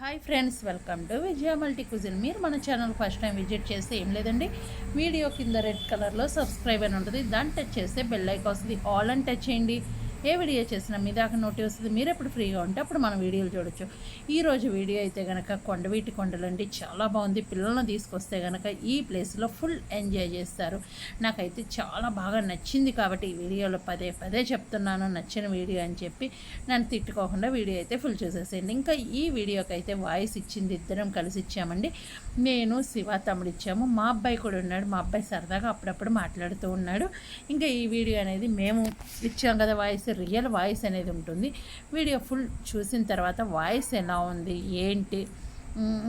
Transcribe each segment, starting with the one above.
Hi friends, welcome to Vijaya multi cuisine. మీరు మన channel first time visit చేస్తే ఏం లేదండి, వీడియో కింద రెడ్ కలర్లో సబ్స్క్రైబ్ అని ఉంటుంది. దాన్ని టచ్ చేస్తే బెల్ ఐకాన్ వస్తుంది, ఆల్ అని టచ్ చేయండి. ఏ వీడియో చేసినా మీ దాకా నోటీస్ వస్తుంది. మీరు ఎప్పుడు ఫ్రీగా ఉంటే అప్పుడు మన వీడియోలు చూడొచ్చు. ఈరోజు వీడియో అయితే కనుక కొండవీటి కొండలండి, చాలా బాగుంది. పిల్లలను తీసుకొస్తే కనుక ఈ ప్లేస్లో ఫుల్ ఎంజాయ్ చేస్తారు. నాకైతే చాలా బాగా నచ్చింది కాబట్టి ఈ వీడియోలో పదే పదే చెప్తున్నాను, నచ్చిన వీడియో అని చెప్పి. నన్ను తిట్టుకోకుండా వీడియో అయితే ఫుల్ చూసేసేయండి. ఇంకా ఈ వీడియోకి అయితే వాయిస్ ఇచ్చింది ఇద్దరం కలిసి ఇచ్చామండి. నేను శివ తమ్ముడు ఇచ్చాము. మా అబ్బాయి కూడా ఉన్నాడు. మా అబ్బాయి సరదాగా అప్పుడప్పుడు మాట్లాడుతూ ఉన్నాడు. ఇంకా ఈ వీడియో అనేది మేము ఇచ్చాం కదా, వాయిస్ రియల్ వాయిస్ అనేది ఉంటుంది. వీడియో ఫుల్ చూసిన తర్వాత వాయిస్ ఎలా ఉంది ఏంటి,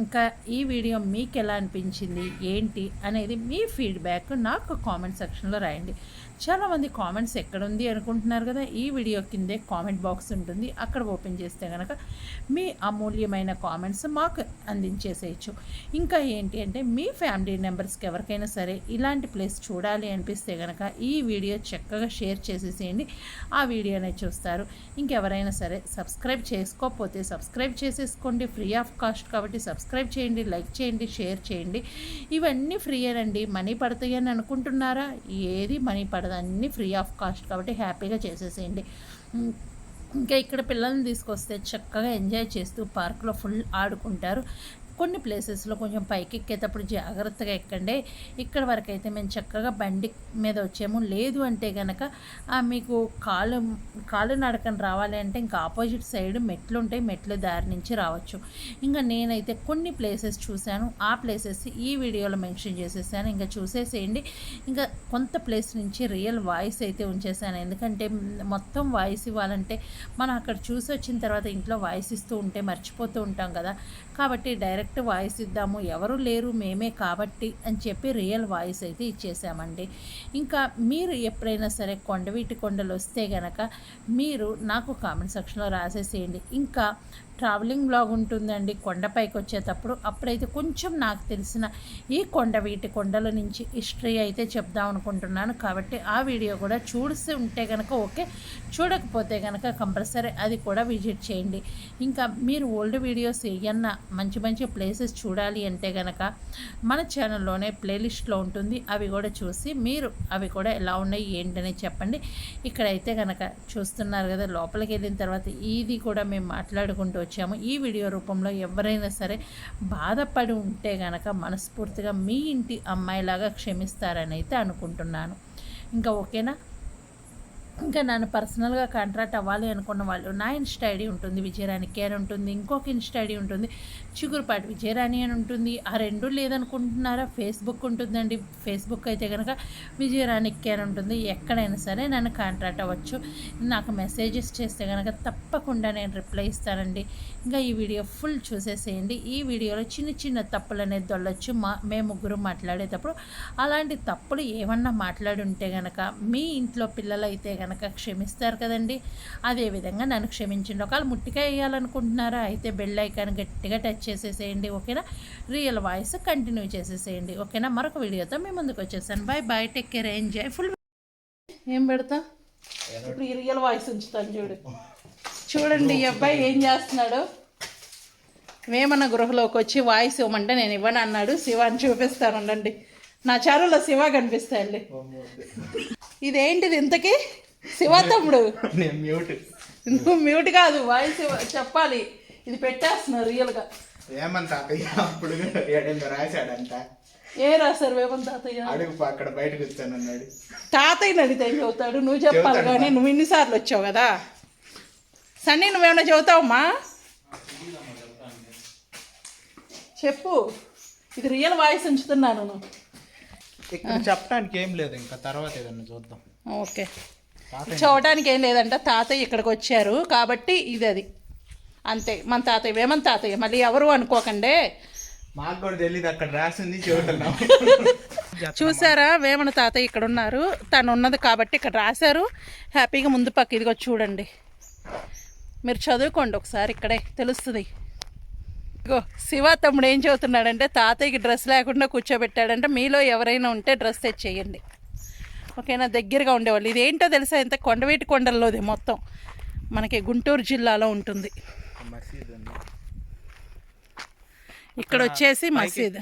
ఇంకా ఈ వీడియో మీకు ఎలా అనిపించింది ఏంటి అనేది మీ ఫీడ్బ్యాక్ నాకు కామెంట్ సెక్షన్లో రాయండి. చాలామంది కామెంట్స్ ఎక్కడుంది అనుకుంటున్నారు కదా, ఈ వీడియో కిందే కామెంట్ బాక్స్ ఉంటుంది. అక్కడ ఓపెన్ చేస్తే కనుక మీ అమూల్యమైన కామెంట్స్ మాకు అందించేసేయచ్చు. ఇంకా ఏంటి అంటే మీ ఫ్యామిలీ మెంబర్స్కి ఎవరికైనా సరే ఇలాంటి ప్లేస్ చూడాలి అనిపిస్తే కనుక ఈ వీడియో చక్కగా షేర్ చేసేసేయండి. ఆ వీడియోనే చూస్తారు. ఇంకెవరైనా సరే సబ్స్క్రైబ్ చేసుకోకపోతే సబ్స్క్రైబ్ చేసేసుకోండి. ఫ్రీ ఆఫ్ కాస్ట్ కాబట్టి సబ్స్క్రైబ్ చేయండి, లైక్ చేయండి, షేర్ చేయండి. ఇవన్నీ ఫ్రీయేనండి. మనీ పడతాయి అని అనుకుంటున్నారా? ఏది మనీ పడదు, అన్నీ ఫ్రీ ఆఫ్ కాస్ట్ కాబట్టి హ్యాపీగా చేసేసేయండి. ఇంకా ఇక్కడ పిల్లల్ని తీసుకొస్తే చక్కగా ఎంజాయ్ చేస్తూ పార్క్లో ఫుల్ ఆడుకుంటారు. కొన్ని ప్లేసెస్లో కొంచెం పైకి ఎక్కేటప్పుడు జాగ్రత్తగా ఎక్కండి. ఇక్కడ వరకు అయితే మేము చక్కగా బండి మీద వచ్చాము. లేదు అంటే కనుక మీకు కాలు నడకని రావాలి అంటే ఇంకా ఆపోజిట్ సైడ్ మెట్లు ఉంటాయి, మెట్లు దారి నుంచి రావచ్చు. ఇంకా నేనైతే కొన్ని ప్లేసెస్ చూశాను, ఆ ప్లేసెస్ ఈ వీడియోలో మెన్షన్ చేసేసాను. ఇంకా చూసేసేయండి. ఇంకా కొంత ప్లేస్ నుంచి రియల్ వాయిస్ అయితే ఉంచేసాను, ఎందుకంటే మొత్తం వాయిస్ ఇవ్వాలంటే మనం అక్కడ చూసి వచ్చిన తర్వాత ఇంట్లో వాయిస్ ఇస్తూ ఉంటే మర్చిపోతూ ఉంటాం కదా. కాబట్టి డైరెక్ట్ వాయిస్ ఇద్దాము, ఎవరు లేరు మేమే కాబట్టి అని చెప్పి రియల్ వాయిస్ అయితే ఇచ్చేసామండి. ఇంకా మీరు ఎప్పుడైనా సరే కొండవీటి కొండలు వస్తే గనక మీరు నాకు కామెంట్ సెక్షన్లో రాసేసేయండి. ఇంకా ట్రావెలింగ్ బ్లాగ్ ఉంటుందండి కొండపైకి వచ్చేటప్పుడు. అప్పుడైతే కొంచెం నాకు తెలిసిన ఈ కొండవీటి కొండల నుంచి హిస్టరీ అయితే చెప్దాం అనుకుంటున్నాను. కాబట్టి ఆ వీడియో కూడా చూసి ఉంటే కనుక ఓకే, చూడకపోతే కనుక కంపల్సరీ అది కూడా విజిట్ చేయండి. ఇంకా మీరు ఓల్డ్ వీడియోస్ ఏమన్నా మంచి మంచి ప్లేసెస్ చూడాలి అంటే కనుక మన ఛానల్లోనే ప్లేలిస్ట్లో ఉంటుంది. అవి కూడా చూసి మీరు అవి కూడా ఎలా ఉన్నాయి ఏంటనే చెప్పండి. ఇక్కడైతే కనుక చూస్తున్నారు కదా, లోపలికి వెళ్ళిన తర్వాత ఇది కూడా మేము మాట్లాడుకుంటూ వచ్చాము. ఈ వీడియో రూపంలో ఎవరైనా సరే బాధపడి ఉంటే కనుక మనస్ఫూర్తిగా మీ ఇంటి అమ్మాయిలాగా క్షమిస్తారని అయితే అనుకుంటున్నాను. ఇంకా ఓకేనా? ఇంకా నన్ను పర్సనల్గా కాంట్రాక్ట్ అవ్వాలి అనుకున్న వాళ్ళు నా ఇన్స్టా ఐడి ఉంటుంది, విజయరాణి అని ఉంటుంది. ఇంకొక ఇన్స్టా ఐడి ఉంటుంది, చిగురుపాటి విజయరాణి అని ఉంటుంది. ఆ రెండు లేదనుకుంటున్నారా? ఫేస్బుక్ ఉంటుందండి. ఫేస్బుక్ అయితే కనుక విజయరాణి అని ఉంటుంది. ఎక్కడైనా సరే నన్ను కాంట్రాక్ట్ అవ్వచ్చు. నాకు మెసేజెస్ చేస్తే కనుక తప్పకుండా నేను రిప్లై ఇస్తానండి. ఇంకా ఈ వీడియో ఫుల్ చూసేసేయండి. ఈ వీడియోలో చిన్న చిన్న తప్పులు అనేది దొల్లొచ్చు. మేము ముగ్గురు మాట్లాడేటప్పుడు అలాంటి తప్పులు ఏమన్నా మాట్లాడి ఉంటే కనుక మీ ఇంట్లో పిల్లలు అయితే కనుక క్షమిస్తారు కదండి. అదేవిధంగా నన్ను క్షమించండి. ఒకవేళ ముట్టికాయ వేయాలనుకుంటున్నారా అయితే బెల్ ఐకాన్ గట్టిగా టచ్ చేసేసేయండి. ఓకేనా? రియల్ వాయిస్ కంటిన్యూ చేసేసేయండి. ఓకేనా? మరొక వీడియోతో మేము ముందుకు వచ్చేసాను. Bye bye, take care, enjoy. Full ఏం పెడతా ఇప్పుడు ఈ రియల్ వాయిస్ ఉంచుతాను. చూడండి ఈ అబ్బాయి ఏం చేస్తున్నాడు. వేమన గృహలోకి వచ్చి వాయిస్ ఇవ్వమంటే నేను ఇవ్వను అన్నాడు. శివాని చూపిస్తానండి. నా ఛానల్లో శివ కనిపిస్తాయండి. ఇదేంటిది ఇంతకీ? శివ తమ్ముడు నువ్వు మ్యూట్ కాదు, వాయిస్ చెప్పాలి. ఇది పెట్టేస్తున్నారు రియల్గా. ఏ రాశారు వేమన్ తాతయ్య? అక్కడ బయటకు వచ్చానన్నాడు. తాతయ్యని అడిగితే ఏం చెబుతాడు? నువ్వు చెప్పాలి కానీ నువ్వు ఇన్నిసార్లు వచ్చావు కదా. సన్నీ నువ్వేమన్నా చెబుతావమ్మా? చెప్పు. ఇది రియల్ వాయిస్ ఉంచుతున్నాను. ఇక్కడ చెప్పడానికి ఏం లేదు, ఇంకా తర్వాత ఏదన్నా చూద్దాం. ఓకే, చూడటానికి ఏం లేదంట. తాతయ్య ఇక్కడికి వచ్చారు కాబట్టి ఇది అది అంతే. మన తాతయ్య వేమన్ తాతయ్య, మళ్ళీ ఎవరు అనుకోకండి. మాకు కూడా తెలియదు, అక్కడ రాసింది చూస్తున్నాం. చూసారా, వేమన తాతయ్య ఇక్కడ ఉన్నారు. తను ఉన్నది కాబట్టి ఇక్కడ రాశారు. హ్యాపీగా ముందు పక్క ఇదిగో చూడండి. మీరు చదువుకోండి ఒకసారి, ఇక్కడే తెలుస్తుంది. ఇగో శివ తమ్ముడు ఏం చదువుతున్నాడంటే తాతయ్యకి డ్రెస్ లేకుండా కూర్చోబెట్టాడంటే మీలో ఎవరైనా ఉంటే డ్రెస్ తెచ్చేయండి. ఓకేనా? దగ్గరగా ఉండేవాళ్ళు. ఇదేంటో తెలుసా? ఇంత కొండవీటి కొండల్లోది మొత్తం మనకి గుంటూరు జిల్లాలో ఉంటుంది. ఇక్కడ వచ్చేసి మసీద్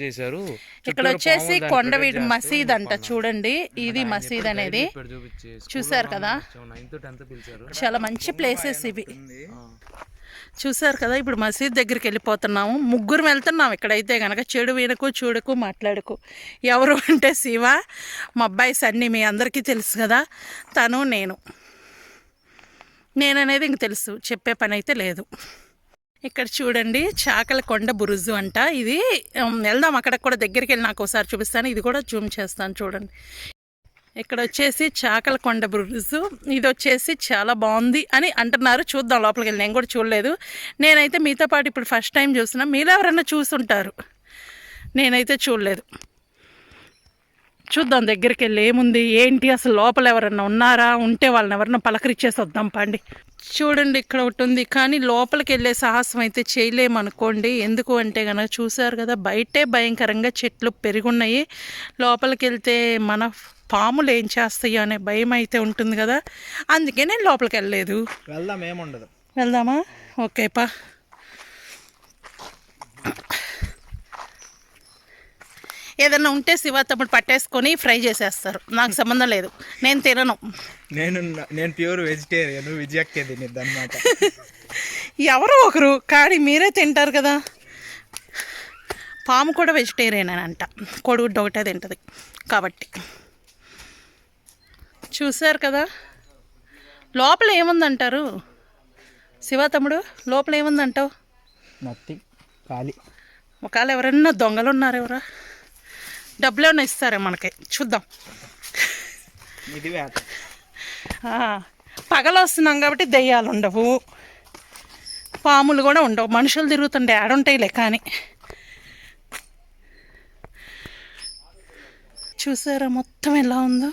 చేశారు. ఇక్కడ వచ్చేసి కొండవీడు మసీద్ అంట. చూడండి ఇది మసీద్ అనేది చూసారు కదా, చాలా మంచి ప్లేసెస్ ఇవి. చూసారు కదా, ఇప్పుడు మసీద్ దగ్గరికి వెళ్ళిపోతున్నాము. ముగ్గురు వెళ్తున్నాం. ఇక్కడైతే కనుక చెడు వినకు చూడకు మాట్లాడకు. ఎవరు అంటే శివ, మా అబ్బాయి సన్ని, మీ అందరికీ తెలుసు కదా, తను నేననేది ఇంక తెలుసు, చెప్పే పని అయితే లేదు. ఇక్కడ చూడండి చాకల కొండ బురుజు అంట. ఇది వెళ్దాం, అక్కడికి కూడా దగ్గరికి వెళ్ళి నాకు ఒకసారి చూపిస్తాను. ఇది కూడా జూమ్ చేస్తాను చూడండి. ఇక్కడ వచ్చేసి చాకల కొండ బురుజు. ఇది వచ్చేసి చాలా బాగుంది అని అంటున్నారు. చూద్దాం లోపలికి వెళ్ళి. నేను కూడా చూడలేదు. నేనైతే మీతో పాటు ఇప్పుడు ఫస్ట్ టైం చూస్తున్నా. మీరు ఎవరన్నా చూసుంటారు, నేనైతే చూడలేదు. చూద్దాం దగ్గరికి వెళ్ళి ఏముంది ఏంటి, అసలు లోపల ఎవరన్నా ఉన్నారా, ఉంటే వాళ్ళని ఎవరన్నా పలకరించేసి వద్దాం పండి. చూడండి ఇక్కడ ఒకటి ఉంది, కానీ లోపలికి వెళ్ళే సాహసం అయితే చేయలేమనుకోండి. ఎందుకు అంటే కనుక చూసారు కదా, బయటే భయంకరంగా చెట్లు పెరుగున్నాయి. లోపలికి వెళ్తే మన పాములు ఏం చేస్తాయో అనే భయం అయితే ఉంటుంది కదా, అందుకే నేను లోపలికి వెళ్ళలేదు. వెళ్దాం, ఏముండదు. వెళ్దామా? ఓకేపా. ఏదన్నా ఉంటే శివ తమ్ముడు పట్టేసుకొని ఫ్రై చేసేస్తారు. నాకు సంబంధం లేదు, నేను తినను. నేను ప్యూర్ వెజిటేరియన్, విజయక్కే తినేది అన్నమాట. ఎవరో ఒకరు, కానీ మీరే తింటారు కదా. పాము కూడా వెజిటేరియన్ అని అంట, కోడిగుడ్డు ఒకటే తింటుంది కాబట్టి. చూసారు కదా, లోపల ఏముందంటారు శివ తమ్ముడు? లోపల ఏముందంటావు? నథింగ్, ఖాళీ. ఒకవేళ ఎవరన్నా దొంగలు ఉన్నారు, ఎవరా డబ్బులు ఏమైనా ఇస్తారా మనకి? చూద్దాం. ఇది వేట. పగలు వస్తున్నాం కాబట్టి దెయ్యాలు ఉండవు, పాములు కూడా ఉండవు, మనుషులు తిరుగుతుండే ఆడుంటాయిలే. కానీ చూసారా మొత్తం ఎలా ఉందో.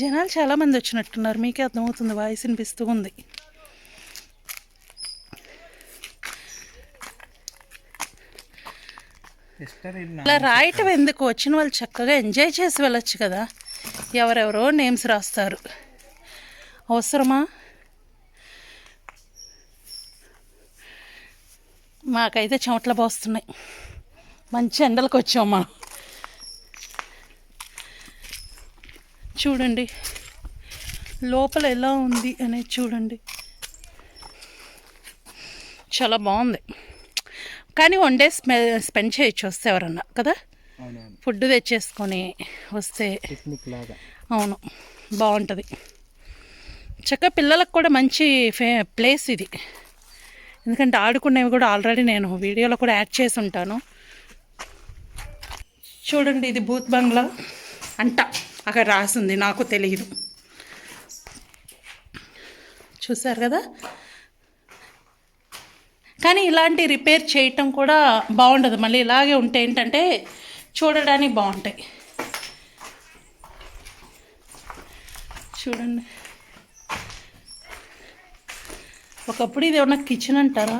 జనాలు చాలామంది వచ్చినట్టున్నారు, మీకే అర్థమవుతుంది, వాయిస్ వినిపిస్తూ ఉంది. ఇలా రాయటం ఎందుకు? వచ్చిన వాళ్ళు చక్కగా ఎంజాయ్ చేసి వెళ్ళొచ్చు కదా. ఎవరెవరో నేమ్స్ రాస్తారు, అవసరమా? మాకైతే చెమటలు పోస్తున్నాయి, మంచి ఎండలకు వచ్చాం మనం. చూడండి లోపల ఎలా ఉంది అనేది చూడండి, చాలా బాగుంది. కానీ వన్ డే స్పెండ్ చేయొచ్చు వస్తే ఎవరన్నా కదా, ఫుడ్ తెచ్చేసుకొని వస్తే. అవును, బాగుంటుంది. చక్కగా పిల్లలకు కూడా మంచి ప్లేస్ ఇది. ఎందుకంటే ఆడుకునేవి కూడా ఆల్రెడీ నేను వీడియోలో కూడా యాడ్ చేసి ఉంటాను. చూడండి ఇది భూత్ బంగ్లా అంట, అక్కడ రాసింది, నాకు తెలియదు. చూసారు కదా, కానీ ఇలాంటి రిపేర్ చేయటం కూడా బాగుండదు. మళ్ళీ ఇలాగే ఉంటే ఏంటంటే చూడడానికి బాగుంటాయి. చూడండి, ఒకప్పుడు ఇది ఏమన్నా కిచెన్ అంటారా?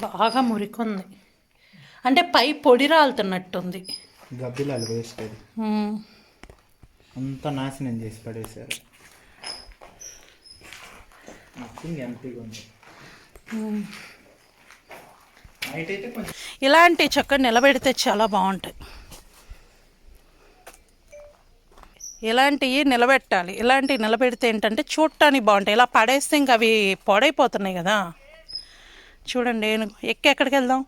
బాగా మురికొంది, అంటే పై పొడి రాలుతున్నట్టుంది. గబ్బిలాలు వేస్ట్, అంతా నాశనం చేసి పడేశారు. ఇలాంటి చక్కగా నిలబెడితే చాలా బాగుంటాయి. ఇలాంటివి నిలబెట్టాలి. ఇలాంటివి నిలబెడితే ఏంటంటే చూడటానికి బాగుంటాయి. ఇలా పడేస్తే ఇంక అవి పొడైపోతున్నాయి కదా. చూడండి ఎక్కడికి వెళ్దాం?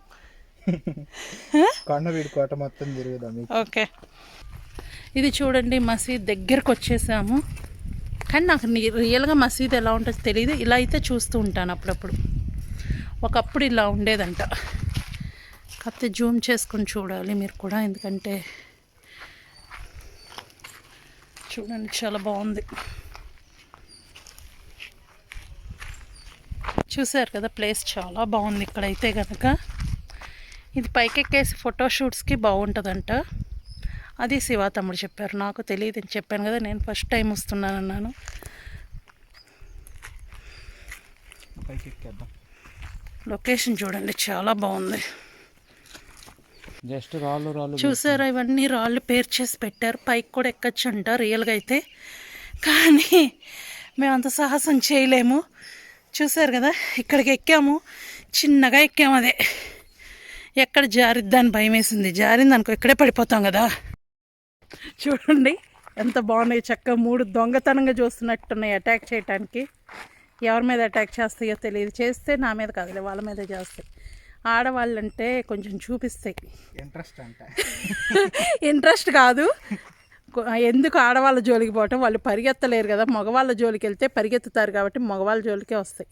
కొండవీడు కోట మొత్తం తిరుగుదాం. ఓకే, ఇది చూడండి మసీద్ దగ్గరకు వచ్చేసాము. కానీ నాకు రియల్గా మసీద్ ఎలా ఉంటుందో తెలియదు. ఇలా అయితే చూస్తూ ఉంటాను అప్పుడప్పుడు. ఒకప్పుడు ఇలా ఉండేదంట, కాకపోతే జూమ్ చేసుకొని చూడాలి మీరు కూడా, ఎందుకంటే చూడండి చాలా బాగుంది. చూసారు కదా, ప్లేస్ చాలా బాగుంది. ఇక్కడైతే కనుక ఇది పైకెక్కేసి ఫోటోషూట్స్కి బాగుంటుందంట. అది శివ తమ్ముడు చెప్పారు, నాకు తెలియదు అని చెప్పాను కదా, నేను ఫస్ట్ టైం వస్తున్నాను అన్నాను. లొకేషన్ చూడండి చాలా బాగుంది. జస్ట్ రాళ్ళు రాళ్ళు చూసారా, ఇవన్నీ రాళ్ళు పేర్చేసి పెట్టారు. పైకి కూడా ఎక్కచ్చు అంట రియల్గా అయితే, కానీ మేము అంత సాహసం చేయలేము. చూసారు కదా, ఇక్కడికి ఎక్కాము, చిన్నగా ఎక్కాము. అదే ఎక్కడ జారిద్దని భయం వేసింది. జారింది అనుకో ఇక్కడే పడిపోతాం కదా. చూడండి ఎంత బాగున్నాయి, చక్కగా 3 దొంగతనంగా చూస్తున్నట్టున్నాయి అటాక్ చేయడానికి. ఎవరి మీద అటాక్ చేస్తాయో తెలియదు. చేస్తే నా మీద కాదులే, వాళ్ళ మీదే చేస్తాయి. ఆడవాళ్ళంటే కొంచెం చూపిస్తాయి ఇంట్రెస్ట్ అంట. ఇంట్రెస్ట్ కాదు, ఎందుకు ఆడవాళ్ళ జోలికి పోవటం, వాళ్ళు పరిగెత్తలేరు కదా. మగవాళ్ళ జోలికి వెళ్తే పరిగెత్తుతారు కాబట్టి మగవాళ్ళ జోలికే వస్తాయి.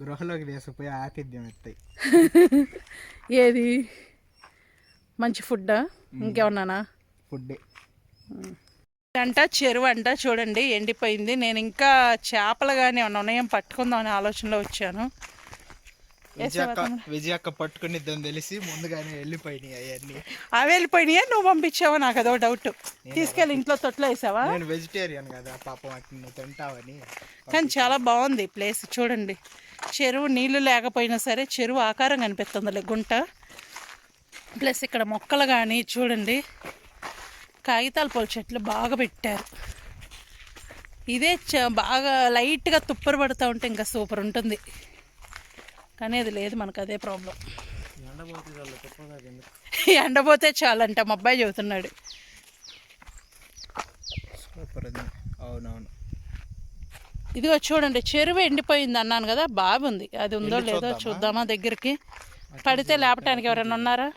గృహలోకి తీసుకుపోయి ఆతిథ్యం ఎత్తాయి. ఏది మంచి ఫుడ్డా ఇంకేమన్నానా? ఫుడ్డే అంట చెరువు అంట. చూడండి ఎండిపోయింది. నేను ఇంకా చేపలు కానీ ఏమన్నా ఉన్నాయేం పట్టుకుందాం అనే ఆలోచనలో వచ్చాను. విజయక్క పట్టుకునిద్దని తెలిసి ముందుగానే వెళ్ళిపోయినాయి అవన్నీ. అవి వెళ్ళిపోయినాయా, నువ్వు పంపించావా? నాకు అదో డౌట్. తీసుకెళ్ళి ఇంట్లో తొట్లో వేసావా? నేను వెజిటేరియన్ కదా పాపం, వాటిని నువ్వు తింటావని. కానీ చాలా బాగుంది ప్లేస్. చూడండి, చెరువు నీళ్లు లేకపోయినా సరే చెరువు ఆకారం కనిపిస్తుంది, గుంట. ప్లస్ ఇక్కడ మొక్కలు కానీ చూడండి, కాగితాల పూల చెట్లు బాగా పెట్టారు. ఇదే బాగా లైట్గా తుప్పరు పడుతూ ఉంటే ఇంకా సూపర్ ఉంటుంది, కానీ అది లేదు మనకు. అదే ప్రాబ్లం. ఎండపోతే చాలంట మా అబ్బాయి చెబుతున్నాడు. అవునవును. ఇదిగో చూడండి, చెరువు ఎండిపోయింది అన్నాను కదా, బాగుంది. అది ఉందో లేదో చూద్దామా దగ్గరికి. పడితే లేపటానికి ఎవరైనా ఉన్నారా?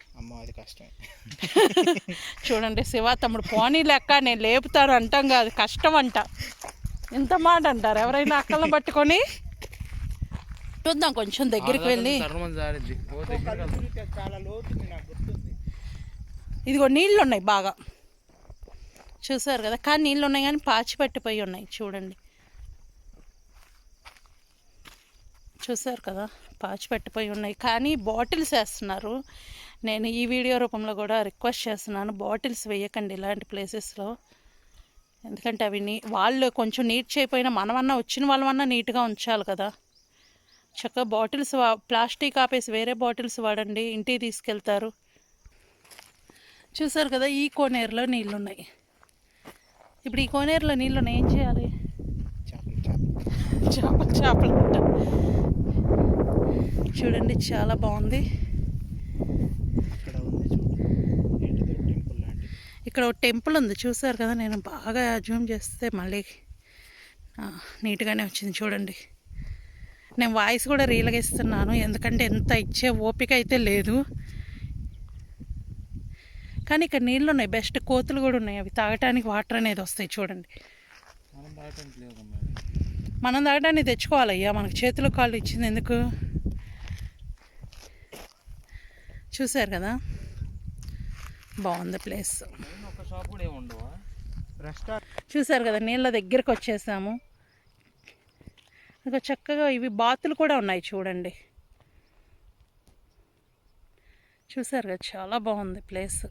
చూడండి, శివ తమ్ముడు పోనీ లెక్క నేను లేపుతాను అంటాం కాదు, కష్టం అంట. ఇంత మాట అంటారు ఎవరైనా అక్కలను పట్టుకొని. చూద్దాం కొంచెం దగ్గరికి వెళ్ళి. ఇదిగో నీళ్ళు ఉన్నాయి బాగా, చూసారు కదా. కానీ నీళ్ళు ఉన్నాయి కానీ పాచి పట్టిపోయి ఉన్నాయి. చూడండి, చూసారు కదా, పాచి పట్టిపోయి ఉన్నాయి. కానీ బాటిల్స్ వేస్తున్నారు. నేను ఈ వీడియో రూపంలో కూడా రిక్వెస్ట్ చేస్తున్నాను, బాటిల్స్ వేయకండి ఇలాంటి ప్లేసెస్లో. ఎందుకంటే అవి వాళ్ళు కొంచెం నీట్ చేయకపోయినా మనమన్నా వచ్చిన వాళ్ళమన్నా నీట్గా ఉంచాలి కదా. చక్కగా బాటిల్స్ ప్లాస్టిక్ ఆపేసి వేరే బాటిల్స్ వాడండి, ఇంటికి తీసుకెళ్తారు. చూసారు కదా, ఈ కోనేరులో నీళ్ళు ఉన్నాయి. ఇప్పుడు ఈ కోనేరులో నీళ్ళు ఉన్నాయి, ఏం చేయాలి? చేపలు అంట. చూడండి చాలా బాగుంది. ఇక్కడ ఒక టెంపుల్ ఉంది, చూసారు కదా. నేను బాగా జూమ్ చేస్తే మళ్ళీ నీట్గానే వచ్చింది. చూడండి, నేను వాయిస్ కూడా రీల్గా ఇస్తున్నాను, ఎందుకంటే ఎంత ఇచ్చే ఓపిక అయితే లేదు. కానీ ఇక్కడ నీళ్ళు ఉన్నాయి, బెస్ట్. కోతులు కూడా ఉన్నాయి, అవి తాగటానికి వాటర్ అనేది వస్తాయి. చూడండి, మనం తాగడానికి తెచ్చుకోవాలయ్యా, మనకు చేతులు కాళ్ళు ఇచ్చింది ఎందుకు? చూసారు కదా, బాగుంది ప్లేస్. చూసారు కదా, నీళ్ళ దగ్గరకు వచ్చేసాము. ఇంకా చక్కగా ఇవి బాతులు కూడా ఉన్నాయి చూడండి. చూసారు కదా, చాలా బాగుంది ప్లేస్.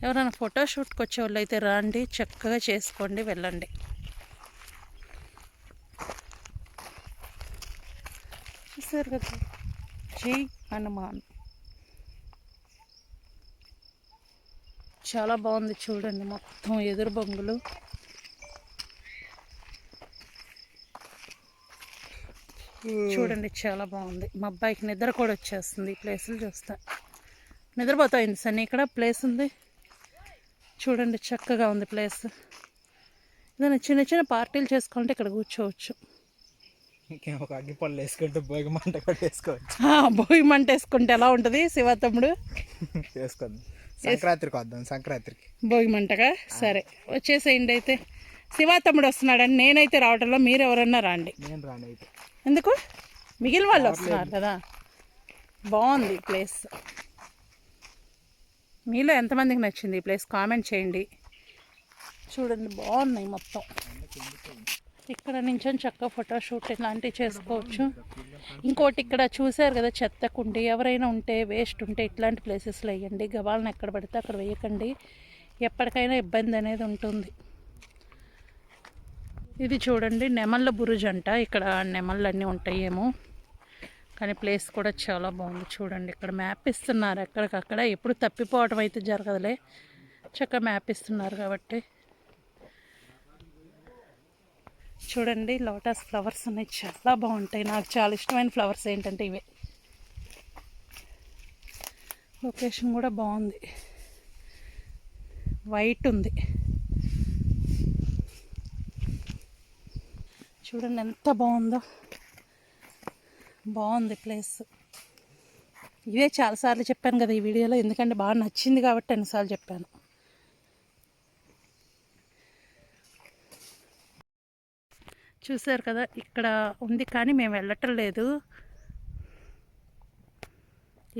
ఎవరైనా ఫోటోషూట్కి వచ్చే వాళ్ళు అయితే రండి, చక్కగా చేసుకోండి, వెళ్ళండి. చూసారు కదా, జై హనుమాన్. చాలా బాగుంది చూడండి, మొత్తం ఎదురు బొంగులు. చూడండి చాలా బాగుంది. మా అబ్బాయికి నిద్ర కూడా వచ్చేస్తుంది ఈ ప్లేసులు చూస్తా. నిద్రపోతాయింది సన్ని, ఇక్కడ ప్లేస్ ఉంది చూడండి, చక్కగా ఉంది ప్లేస్. ఏదైనా చిన్న చిన్న పార్టీలు చేసుకుంటే ఇక్కడ కూర్చోవచ్చు. ఒక అగ్గిపళ్ళు వేసుకుంటే భోగి మంట కూడా వేసుకోవచ్చు. భోగి మంట వేసుకుంటే ఎలా ఉంటుంది శివ తమ్ముడు? వేసుకోండి, సంక్రాంతికి వద్దాం. సంక్రాంతికి భోగి మంటగా? సరే వచ్చేసేయండి. అయితే శివ తమ్ముడు వస్తున్నాడని నేనైతే రావడంలో మీరు ఎవరన్నా రండి. నేను రాను అయితే. ఎందుకు? మిగిలిన వాళ్ళు వస్తున్నారు కదా. బాగుంది ఈ ప్లేస్. మీలో ఎంతమందికి నచ్చింది ఈ ప్లేస్ కామెంట్ చేయండి. చూడండి బాగున్నాయి మొత్తం. ఇక్కడ నుంచి చక్కగా ఫోటోషూట్ ఇలాంటివి చేసుకోవచ్చు. ఇంకోటి ఇక్కడ చూసారు కదా చెత్త కుండి, ఎవరైనా ఉంటే వేస్ట్ ఉంటే ఇట్లాంటి ప్లేసెస్లో వేయండి. గబాలను ఎక్కడ పడితే అక్కడ వేయకండి, ఎప్పటికైనా ఇబ్బంది అనేది ఉంటుంది. ఇది చూడండి నెమళ్ళ బురుజు అంట. ఇక్కడ నెమళ్ళు అన్నీ ఉంటాయేమో, కానీ ప్లేస్ కూడా చాలా బాగుంది. చూడండి, ఇక్కడ మ్యాప్ ఇస్తున్నారు ఎక్కడికక్కడ. ఎప్పుడు తప్పిపోవటం అయితే జరగదులే, చక్కగా మ్యాప్ ఇస్తున్నారు కాబట్టి. చూడండి, లోటస్ ఫ్లవర్స్ ఉన్నాయి, చాలా బాగుంటాయి. నాకు చాలా ఇష్టమైన ఫ్లవర్స్ ఏంటంటే ఇవే. లొకేషన్ కూడా బాగుంది, వైట్ ఉంది. చూడండి ఎంత బాగుందో, బాగుంది ప్లేస్. ఇవే చాలాసార్లు చెప్పాను కదా ఈ వీడియోలో, ఎందుకంటే బాగా నచ్చింది కాబట్టి ఎన్నిసార్లు చెప్పాను. చూసారు కదా, ఇక్కడ ఉంది కానీ మేము వెళ్ళటం లేదు.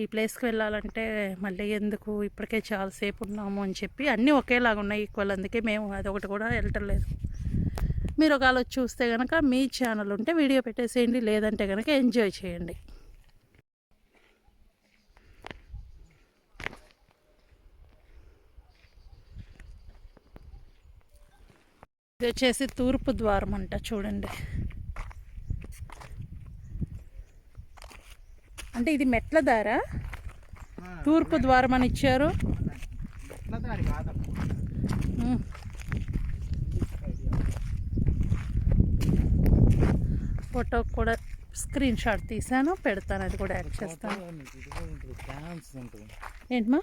ఈ ప్లేస్కి వెళ్ళాలంటే మళ్ళీ ఎందుకు, ఇప్పటికే చాలాసేపు ఉన్నాము అని చెప్పి అన్నీ ఒకేలాగా ఉన్నాయి ఈక్వల్, అందుకే మేము అదొకటి కూడా వెళ్ళటం లేదు. మీరు ఒకవేళ చూస్తే కనుక మీ ఛానల్ ఉంటే వీడియో పెట్టేసేయండి, లేదంటే కనుక ఎంజాయ్ చేయండి. ఇది వచ్చేసి తూర్పు ద్వారం అంట. చూడండి, అంటే ఇది మెట్ల దారా, తూర్పు ద్వారం అని ఇచ్చారు. ఫోటో కూడా స్క్రీన్ షాట్ తీసాను, పెడతాను, అది కూడా యాడ్ చేస్తాను. ఏంటమ్మా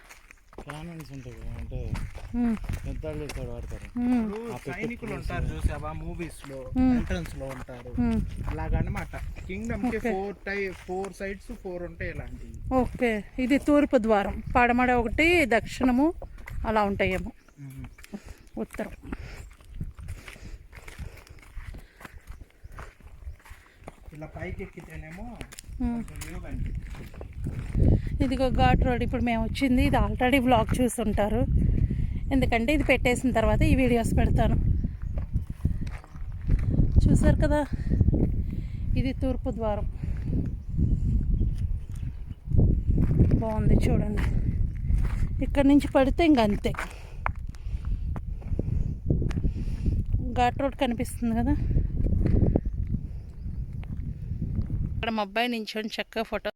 సైనికులు ఉంటారు చూసావా మూవీస్ లో, ఎంట్రన్స్ లో ఉంటారు అలాగనమాట. కింగ్డమ్ కి 4 సైడ్స్ 4 ఉంటాయి ఇలాంటివి. ఓకే, ఇది తూర్పు ద్వారం, పడమడ ఒకటి, దక్షిణము అలా ఉంటాయేమో, ఉత్తరం. ఇలా పైకి ఎక్కితేనేమో ఇదిగో ఘాట్ రోడ్. ఇప్పుడు మేము వచ్చింది, ఇది ఆల్రెడీ వ్లాగ్ చూస్తుంటారు, ఎందుకంటే ఇది పెట్టేసిన తర్వాత ఈ వీడియోస్ పెడతాను. చూసారు కదా, ఇది తూర్పు ద్వారం, బాగుంది చూడండి. ఇక్కడ నుంచి పడితే ఇంకంతే, ఘాట్ రోడ్ కనిపిస్తుంది కదా. ఇక్కడ మా అబ్బాయి నించొని చక్కగా ఫోటో